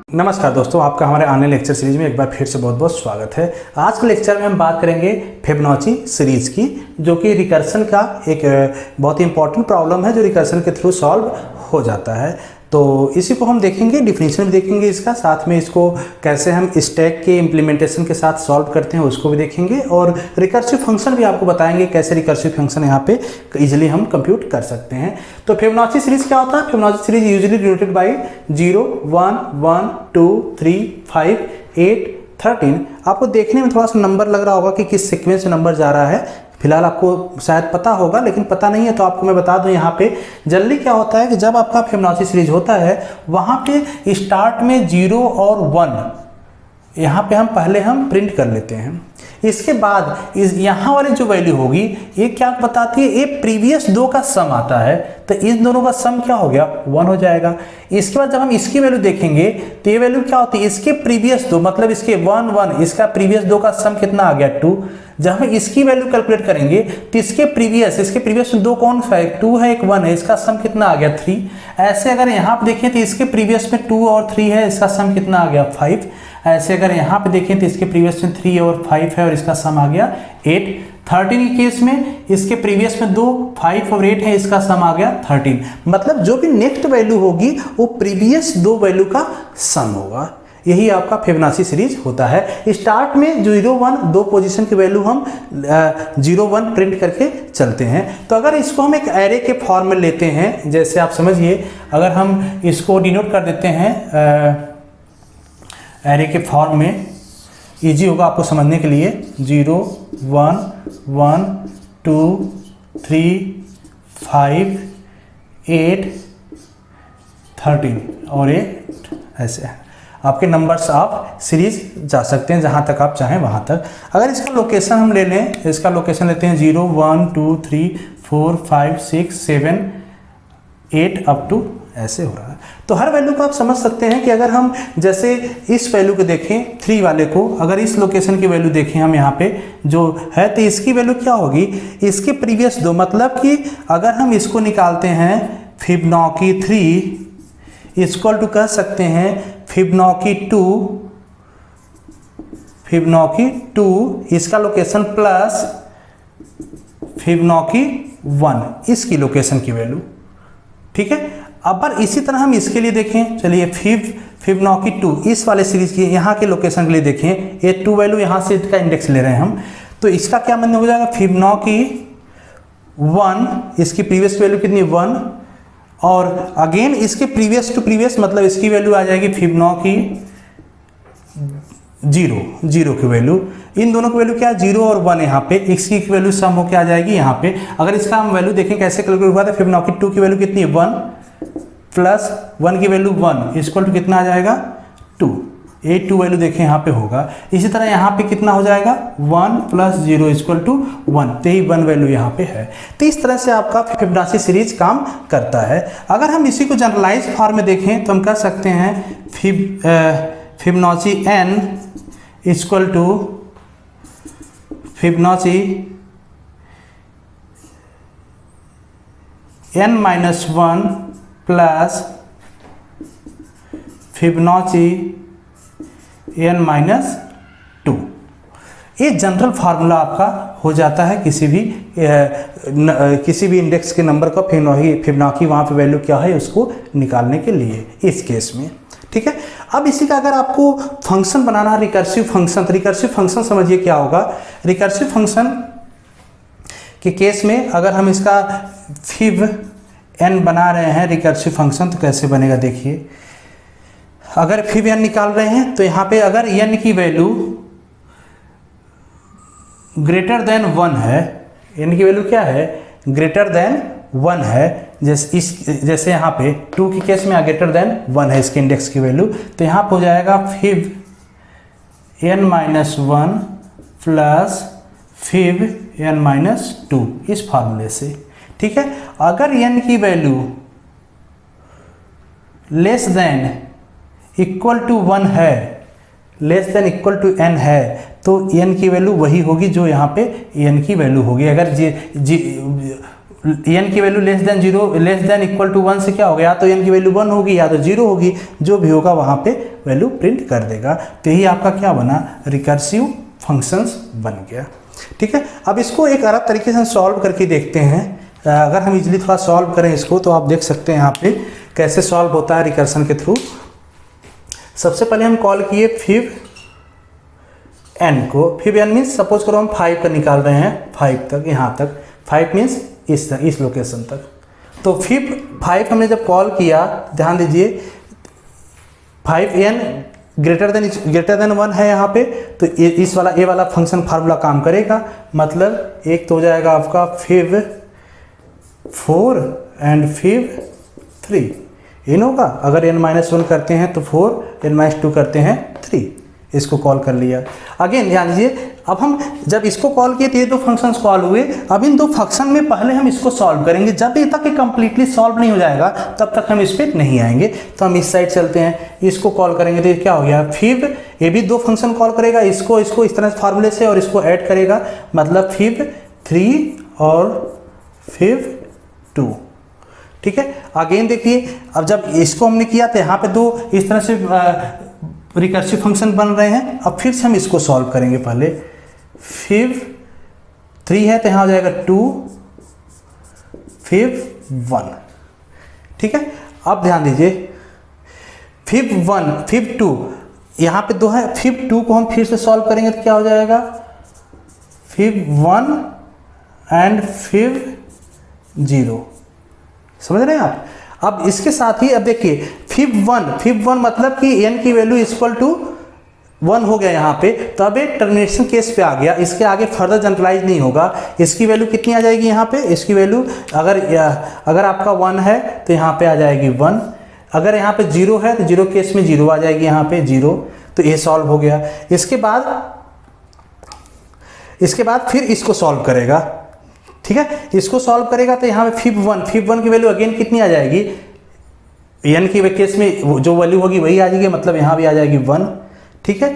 नमस्कार दोस्तों, आपका हमारे ऑनलाइन लेक्चर सीरीज में एक बार फिर से बहुत बहुत स्वागत है। आज के लेक्चर में हम बात करेंगे फिबोनाची सीरीज की, जो कि रिकर्सन का एक बहुत ही इंपॉर्टेंट प्रॉब्लम है जो रिकर्सन के थ्रू सॉल्व हो जाता है। तो इसी को हम देखेंगे, डिफिनीशन भी देखेंगे इसका, साथ में इसको कैसे हम स्टैक के इम्प्लीमेंटेशन के साथ सॉल्व करते हैं उसको भी देखेंगे, और रिकर्सिव फंक्शन भी आपको बताएंगे कैसे रिकर्सिव फंक्शन यहाँ पे इजीली हम कंप्यूट कर सकते हैं। तो फिबोनाची सीरीज क्या होता है? Fibonacci series usually denoted by 0, 1, 1, 2, 3, 5, 8, 13। आपको देखने में थोड़ा सा नंबर लग रहा होगा कि किस सीक्वेंस में नंबर जा रहा है, फिलहाल आपको शायद पता होगा, लेकिन पता नहीं है तो आपको मैं बता दूं। यहाँ पे जल्दी क्या होता है कि जब आपका फिबोनाची सीरीज होता है वहाँ पे स्टार्ट में 0 और 1 यहाँ पे हम प्रिंट कर लेते हैं। इसके बाद यहाँ वाली जो वैल्यू होगी ये क्या बताती है, ये प्रीवियस दो का सम आता है, तो इन दोनों का सम क्या हो गया, 1 हो जाएगा। इसके बाद जब हम इसकी वैल्यू देखेंगे तो ये वैल्यू क्या होती है, इसके प्रीवियस दो, मतलब इसके 1, 1, इसका प्रीवियस दो का सम कितना आ गया, 2। जब हम इसकी वैल्यू कैलकुलेट करेंगे तो इसके प्रीवियस दो कौन सा है, 2 है, एक 1 है, इसका सम कितना आ गया, 3। ऐसे अगर यहाँ पे देखें तो इसके प्रीवियस में 2 और 3 है, इसका सम कितना आ गया, 5। ऐसे अगर यहाँ पे देखें तो इसके प्रीवियस में 3 और 5 है और इसका सम आ गया 8। 13 के केस में इसके प्रीवियस में 2, 5 और 8 है, इसका सम आ गया 13। मतलब जो भी नेक्स्ट वैल्यू होगी वो प्रीवियस दो वैल्यू का सम होगा। यही आपका फिबोनाची सीरीज होता है। स्टार्ट में 0, 1 दो पोजीशन की वैल्यू हम 0, 1 प्रिंट करके चलते हैं। तो अगर इसको हम एक एरे के फॉर्म में लेते हैं, जैसे आप समझिए, अगर हम इसको डिनोट कर देते हैं एरे के फॉर्म में, इजी होगा आपको समझने के लिए। 0, 1, 1, 2, 3, 5, 8, 13 और ये ऐसे है। आपके नंबर्स आप सीरीज जा सकते हैं जहाँ तक आप चाहें वहाँ तक। अगर इसका लोकेशन हम ले लें, इसका लोकेशन लेते हैं 0, 1, 2, 3, 4, 5, 6, 7, 8 अप टू ऐसे हो रहा है। तो हर वैल्यू को आप समझ सकते हैं कि अगर हम जैसे इस वैल्यू को देखें 3 वाले को, अगर इस लोकेशन की वैल्यू देखें हम यहाँ पे जो है, तो इसकी वैल्यू क्या होगी, इसके प्रीवियस दो, मतलब कि अगर हम इसको निकालते हैं फिबोनाची 3 इक्वल टू कह सकते हैं फिबोनाची 2 इसका लोकेशन प्लस फिबोनाची 1 इसकी लोकेशन की वैल्यू, ठीक है। अब पर इसी तरह हम इसके लिए देखें, चलिए फिबोनाची 2 इस वाले सीरीज की यहाँ के लोकेशन के लिए देखें, ये 2 वैल्यू यहाँ से इसका इंडेक्स ले रहे हैं हम, तो इसका क्या मतलब हो जाएगा, फिबोनाची 1 इसकी प्रीवियस वैल्यू कितनी, 1, और अगेन इसके प्रीवियस टू प्रीवियस, मतलब इसकी वैल्यू आ जाएगी फिबोनाची 0 की वैल्यू, इन दोनों की वैल्यू क्या है, 0 और 1 यहाँ पे, इसकी वैल्यू सम होकर आ जाएगी यहाँ पे। अगर इसका हम वैल्यू देखें कैसे कैलकुलेट हुआ था, फिबोनाची 2 की वैल्यू कितनी है, 1 प्लस 1 की वैल्यू 1 इक्वल टू कितना आ जाएगा, 2। ये 2 वैल्यू देखें यहाँ पे होगा। इसी तरह यहाँ पे कितना हो जाएगा, 1 प्लस 0 इक्वल टू 1, तो ही 1 वैल्यू यहाँ पे है। तो इस तरह से आपका फिबोनाची सीरीज काम करता है। अगर हम इसी को जनरलाइज फॉर्म में देखें तो हम कह सकते हैं Fibonacci n equal to Fibonacci n-1 plus Fibonacci n-2। ये जनरल फार्मूला आपका हो जाता है किसी भी इंडेक्स के नंबर का फिबोनाची वहाँ पे वैल्यू क्या है उसको निकालने के लिए, इस केस में, ठीक है। अब इसी का अगर आपको फंक्शन बनाना है, रिकर्सिव फंक्शन, तो रिकर्सिव फंक्शन समझिए क्या होगा। रिकर्सिव फंक्शन के केस में अगर हम इसका फिब n बना रहे हैं रिकर्सिव फंक्शन, तो कैसे बनेगा देखिए। अगर फिब n निकाल रहे हैं तो यहाँ पे अगर n की वैल्यू ग्रेटर देन 1 है, n की वैल्यू क्या है, ग्रेटर देन 1 है, जैसे यहाँ पे 2 के केस में ग्रेटर देन 1 है इसके इंडेक्स की वैल्यू, तो यहाँ पे हो जाएगा fib n-1 plus fib n-2 इस फार्मूले से, ठीक है। अगर n की value less than equal to 1 है, less than equal to n है, तो n की वैल्यू वही होगी जो यहाँ पे n की वैल्यू होगी। अगर n की value less than 0 less than equal to 1 से क्या होगा, या तो n की वैल्यू 1 होगी या तो 0 होगी, जो भी होगा वहाँ पे वैल्यू प्रिंट कर देगा। तो यही आपका क्या बना, रिकर्सिव फंक्शंस बन गया। ठीक है, अब इसको एक अलग तरीके से सॉल्व करके देखते हैं। अगर हम इजीली थोड़ा सॉल्व करें इसको तो आप देख सकते हैं यहाँ पे कैसे सॉल्व होता है रिकर्सन के थ्रू। सबसे पहले हम कॉल किए फिब n को। फिब n मीन्स सपोज करो हम 5 का निकाल रहे हैं, 5 तक, यहाँ तक 5 मीन्स इस लोकेशन तक। तो फिब 5 हमने जब कॉल किया, ध्यान दीजिए 5n ग्रेटर देन 1 है यहाँ पे, तो इस वाला ए वाला फंक्शन फार्मूला काम करेगा। मतलब एक तो हो जाएगा आपका फिब 4 एंड फिब 3 इन होगा। अगर n-1 करते हैं तो 4, n-2 करते हैं 3, इसको कॉल कर लिया। अगेन ध्यान दीजिए, अब हम जब इसको कॉल किए तो ये दो फंक्शंस कॉल हुए। अब इन दो फंक्शन में पहले हम इसको सॉल्व करेंगे। जब ये तक कंप्लीटली सॉल्व नहीं हो जाएगा तब तक हम इस पर नहीं आएंगे। तो हम इस साइड चलते हैं, इसको कॉल करेंगे तो ये क्या हो गया, फिब ये भी दो फंक्शन कॉल करेगा, इसको इस तरह से फार्मूले से, और इसको ऐड करेगा, मतलब फिब 3 और फिब 2। ठीक है, अगेन देखिए, अब जब इसको हमने किया तो यहाँ पे दो इस तरह से रिकर्सिव फंक्शन बन रहे हैं। अब फिर से हम इसको सॉल्व करेंगे। पहले फिब 3 है तो यहाँ हो जाएगा 2, फिब 1। ठीक है, अब ध्यान दीजिए फिब 1, फिब 2, यहाँ पे 2 है, फिब 2 को हम फिर से सॉल्व करेंगे तो क्या हो जाएगा, फिब 1 एंड फिब 0। समझ रहे हैं आप। अब इसके साथ ही अब देखिए फिब 1 मतलब कि n की वैल्यू इक्वल टू 1 हो गया यहाँ पे। तो अब एक टर्मिनेशन केस पे आ गया, इसके आगे फर्दर जनरलाइज नहीं होगा। इसकी वैल्यू कितनी आ जाएगी यहाँ पे, इसकी वैल्यू अगर आपका 1 है तो यहाँ पे आ जाएगी 1, अगर यहाँ पे 0 है तो 0 केस में 0 आ जाएगी यहाँ पे 0। तो ये सॉल्व हो गया। इसके बाद फिर इसको सॉल्व करेगा। ठीक है, इसको सॉल्व करेगा तो यहाँ पे फिब 1 की वैल्यू अगेन कितनी आ जाएगी, n की केस में जो वैल्यू होगी वही आ जाएगी, मतलब यहाँ भी आ जाएगी 1। ठीक है,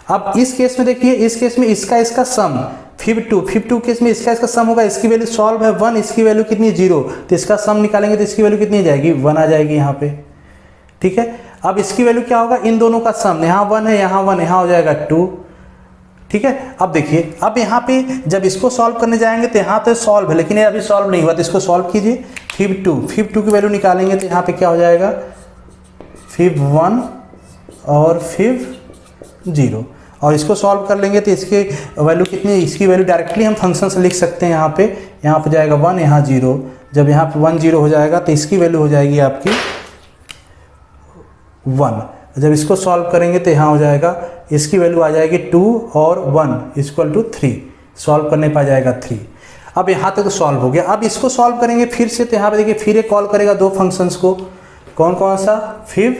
अब इस केस में देखिए, इस केस में इसका सम फिब 2 केस में इसका सम होगा। इसकी वैल्यू सॉल्व है 1, इसकी वैल्यू कितनी 0, तो इसका सम निकालेंगे तो इसकी वैल्यू कितनी आ जाएगी, 1 आ जाएगी यहाँ पे। ठीक है, अब इसकी वैल्यू क्या होगा, इन दोनों का सम, यहाँ 1 है, यहाँ 1, यहाँ हो जाएगा 2। ठीक है, अब देखिए, अब यहाँ पे जब इसको सॉल्व करने जाएंगे तो यहाँ तो सॉल्व है, लेकिन ये अभी सॉल्व नहीं हुआ, तो इसको सॉल्व कीजिए। फिब 2 की वैल्यू निकालेंगे तो यहाँ पे क्या हो जाएगा, फिब 1 और फिब 0, और इसको सॉल्व कर लेंगे तो इसकी वैल्यू कितनी, इसकी वैल्यू डायरेक्टली हम फंक्शन से लिख सकते हैं। यहाँ पे जाएगा 1, यहाँ 0। जब यहाँ पे 1 0 हो जाएगा तो इसकी वैल्यू हो जाएगी आपकी 1। जब इसको सॉल्व करेंगे तो यहाँ हो जाएगा, इसकी वैल्यू आ जाएगी 2 और 1 इक्वल टू 3। सॉल्व करने पर आ जाएगा 3। अब यहाँ तक तो सॉल्व हो गया। अब इसको सॉल्व करेंगे फिर से, तो यहाँ पे देखिए फिर ये कॉल करेगा दो फंक्शंस को। कौन कौन सा, फिब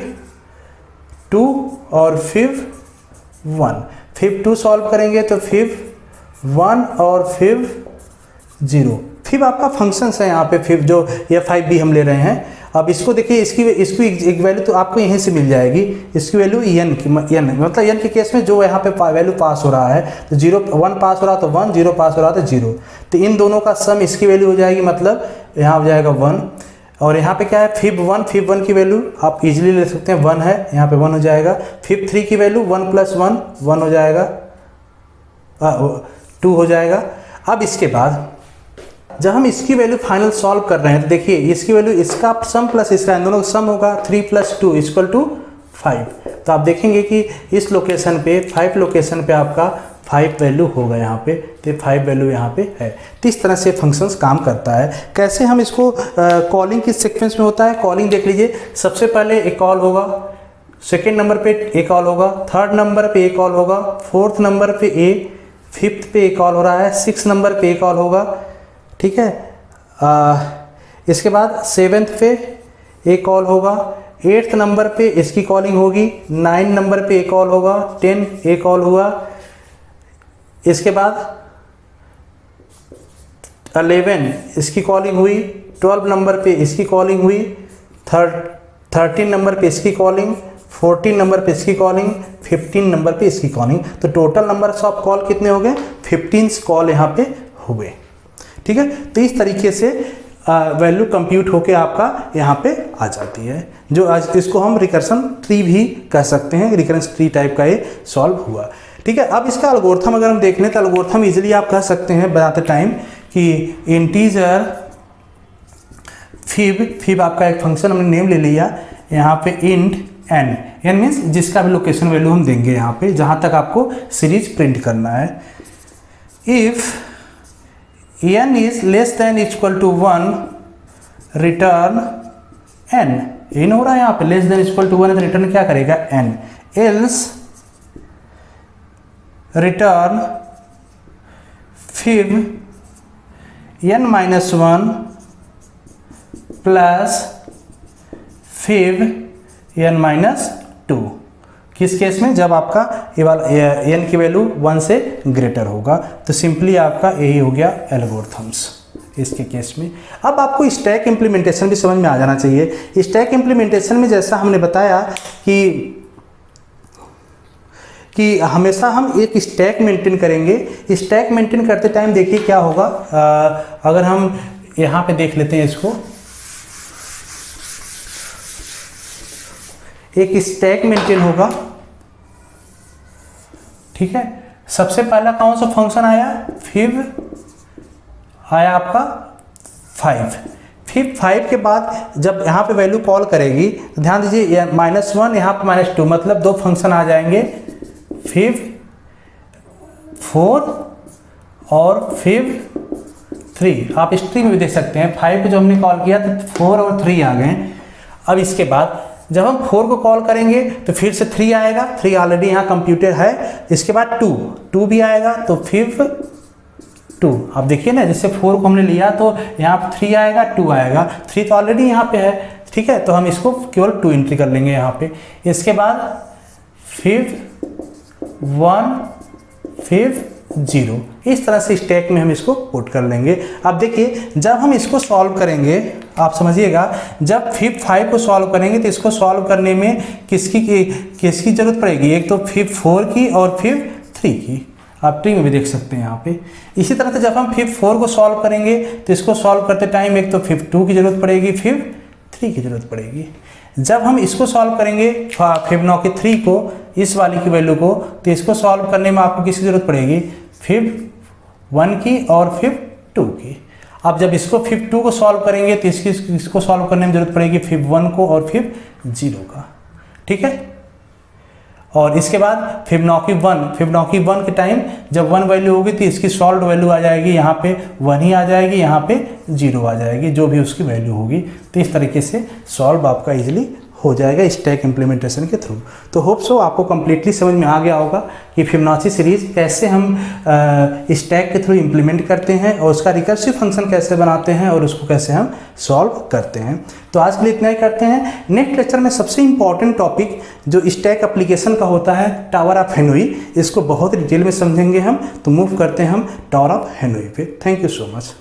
2 और फिब 1। फिब 2 सॉल्व करेंगे तो फिब 1 और फिब 0। फिब आपका फंक्शंस है यहाँ पे, फिब जो ये 5 भी हम ले रहे हैं। अब इसको देखिए, इसकी एक वैल्यू तो आपको यहीं से मिल जाएगी। इसकी वैल्यू n मतलब n के केस में जो यहाँ पे वैल्यू पास हो रहा है, तो 1 पास हो रहा तो 1, 0 पास हो रहा तो 0। तो इन दोनों का सम इसकी वैल्यू हो जाएगी, मतलब यहाँ हो जाएगा 1। और यहाँ पे क्या है, फिब 1 की वैल्यू आप इजीली ले सकते हैं, 1 है, यहाँ पे 1 हो जाएगा। फिब 3 की वैल्यू 1 + 1 हो जाएगा, 2 हो जाएगा। अब इसके बाद जब हम इसकी वैल्यू फाइनल सॉल्व कर रहे हैं तो देखिए इसकी वैल्यू, इसका सम प्लस इसका, इन दोनों का सम होगा 3 + 2 = 5। तो आप देखेंगे कि इस लोकेशन पे 5 लोकेशन पे आपका 5 वैल्यू होगा यहाँ पे, तो 5 वैल्यू यहाँ पे है। तो इस तरह से फंक्शंस काम करता है। कैसे हम इसको कॉलिंग किस सीक्वेंस में होता है, कॉलिंग देख लीजिए। सबसे पहले एक कॉल होगा, सेकेंड नंबर पे एक कॉल होगा, थर्ड नंबर पे एक कॉल होगा, फोर्थ नंबर पे फिफ्थ पे एक कॉल हो रहा है, 6 नंबर पे एक कॉल होगा। ठीक है, इसके बाद 7th पे एक कॉल होगा, 8th नंबर पे इसकी कॉलिंग होगी, 9 नंबर पे एक कॉल होगा, 10 एक कॉल हुआ। इसके बाद 11 इसकी कॉलिंग हुई, 12 नंबर पे इसकी कॉलिंग हुई, 13 नंबर पे इसकी कॉलिंग, 14 नंबर पे इसकी कॉलिंग, 15 नंबर पे इसकी कॉलिंग। तो टोटल नंबर ऑफ कॉल कितने हो गए, 15 कॉल यहाँ पे हुए। ठीक है। तो इस तरीके से वैल्यू कंप्यूट होके आपका यहाँ पे आ जाती है, जो आज इसको हम रिकर्सन ट्री भी कह सकते हैं। रिकरेंस ट्री टाइप का ये सॉल्व हुआ, ठीक है। अब इसका एल्गोरिथम अगर हम देख लें तो एल्गोरिथम इजीली आप कह सकते हैं बनाते टाइम कि इंटीजर फिब आपका एक फंक्शन हमने नेम ले लिया यहाँ पे इंट एन, एन मीन्स जिसका भी लोकेशन वैल्यू हम देंगे यहाँ पे, जहाँ तक आपको सीरीज प्रिंट करना है। If n is less than equal to 1 return n, इन हो रहा है यहाँ पे लेस देन इक्वल टू 1 है तो रिटर्न क्या करेगा n, else return fib n minus 1 plus fib n minus 2। किस केस में? जब आपका ये वाला n की वैल्यू 1 से ग्रेटर होगा। तो सिंपली आपका यही हो गया एल्गोरिथम्स इसके केस में। अब आपको स्टैक इम्प्लीमेंटेशन भी समझ में आ जाना चाहिए। स्टैक इम्प्लीमेंटेशन में जैसा हमने बताया कि हमेशा हम एक स्टैक मेंटेन करेंगे। स्टैक मेंटेन करते टाइम देखिए क्या होगा, अगर हम यहाँ पे देख लेते हैं इसको, एक स्टैक मेंटेन होगा, ठीक है। सबसे पहला कौन सा फंक्शन आया? फिब आया आपका 5। फिब 5 के बाद जब यहाँ पे वैल्यू कॉल करेगी तो ध्यान दीजिए -1 यहाँ पे -2, मतलब दो फंक्शन आ जाएंगे, फिब 4 और फिब 3। आप स्ट्रिंग में भी देख सकते हैं, 5 को जो हमने कॉल किया तो 4 और 3 आ गए। अब इसके बाद जब हम 4 को कॉल करेंगे तो फिर से 3 आएगा, 3 ऑलरेडी यहाँ कंप्यूटर है। इसके बाद 2 भी आएगा तो फिर 2। आप देखिए ना, जैसे 4 को हमने लिया तो यहाँ पे 3 आएगा, 2 आएगा, 3 तो ऑलरेडी यहाँ पे है, ठीक है। तो हम इसको केवल 2 एंट्री कर लेंगे यहाँ पे। इसके बाद फिर 1 फिर 0, इस तरह से स्टैक में हम इसको पुट कर लेंगे। अब देखिए जब हम इसको सॉल्व करेंगे, आप समझिएगा, जब फिब 5 को सॉल्व करेंगे तो इसको सॉल्व करने में किसकी जरूरत पड़ेगी? एक तो फिब 4 की और फिब 3 की। आप ट्री में भी देख सकते हैं यहाँ पे। इसी तरह से जब हम फिब 4 को सॉल्व करेंगे तो इसको सॉल्व करते टाइम एक तो फिब 2 की जरूरत पड़ेगी, फिब 3 की जरूरत पड़ेगी। जब हम इसको सॉल्व करेंगे फिब 9 के 3 को, इस वाली की वैल्यू को, तो इसको सॉल्व करने में आपको किसकी जरूरत पड़ेगी? फिब 1 की और फिब 2 की। अब जब इसको फिब 2 को सॉल्व करेंगे तो इसको सॉल्व करने में जरूरत पड़ेगी फिब 1 को और फिब 0 का, ठीक है। और इसके बाद फिब 9 की 1 के टाइम जब 1 वैल्यू होगी तो इसकी सॉल्व वैल्यू आ जाएगी, यहाँ पे 1 ही आ जाएगी, यहाँ पे 0 आ जाएगी, जो भी उसकी वैल्यू होगी। तो इस तरीके से सॉल्व आपका इजीली हो जाएगा स्टैक इम्प्लीमेंटेशन के थ्रू। तो होप सो आपको कंप्लीटली समझ में आ गया होगा कि फिबोनाची सीरीज कैसे हम स्टैक के थ्रू इम्प्लीमेंट करते हैं और उसका रिकर्सिव फंक्शन कैसे बनाते हैं और उसको कैसे हम सॉल्व करते हैं। तो आज के लिए इतना ही करते हैं। नेक्स्ट लेक्चर में सबसे इंपॉर्टेंट टॉपिक जो स्टैक एप्लीकेशन का होता है, टावर ऑफ हेनरी, इसको बहुत डिटेल में समझेंगे हम। तो मूव करते हैं हम टावर ऑफ हेनरी पे। Thank you so much.